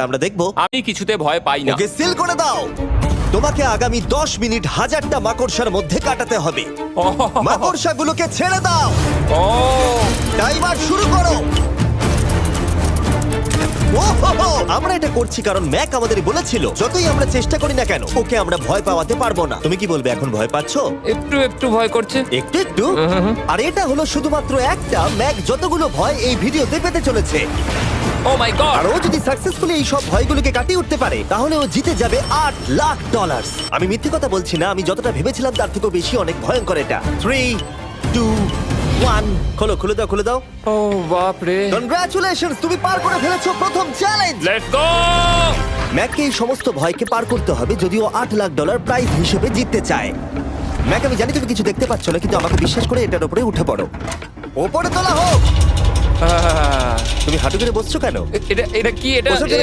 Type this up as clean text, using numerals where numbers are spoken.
আমরা দেখবো। আমি কিছুতে ভয় পাই না। ওকে সিল করে দাও। তোমাকে আগামী 10 মিনিট 1000টা মাকড়সার মধ্যে কাটাতে হবে। মাকড়সাগুলোকে ছেড়ে দাও। ও টাইমার শুরু করো। ওহো! আমরা এটা করছি কারণ ম্যাক আমাদের বলেছিল যতই আমরা চেষ্টা করি না কেন ওকে আমরা ভয় পাওয়াতে পারবো না। তুমি কি বলবে, এখন ভয় পাচ্ছো? একটু একটু ভয় করছে। একটু একটু। আর এটা হলো শুধুমাত্র একটা। ম্যাক যতগুলো ভয় এই ভিডিওতে পেতে চলেছে, ও মাই গড। আর ও যদি সাকসেসফুলি এই সব ভয়গুলোকে কাটিয়ে উঠতে পারে তাহলে ও জিতে যাবে $8,00,000। আমি মিথ্যে কথা বলছি না, আমি যতটা ভেবেছিলাম তার থেকেও বেশি অনেক ভয়ঙ্কর এটা। 3, 2, 1 খোলো, খুলে দাও, খুলে দাও। ও বাপ রে। কনগ্রাচুলেশনস, তুমি পার করে ফেলেছো প্রথম চ্যালেঞ্জ। Let's go. ম্যাককে এই সমস্ত ভয়কে পার করতে হবে যদিও $8,00,000 প্রাইজ হিসেবে জিততে চায়। ম্যাক, আমি জানি তুমি কিছু দেখতে পাচ্ছ না, কিন্তু আমাকে বিশ্বাস করে এটার উপরে উঠে পড়ো। ওপরে তোলা হোক। তুমি হাঁটু করে বসছো কেন? এটা কি এটা? বসো কেন?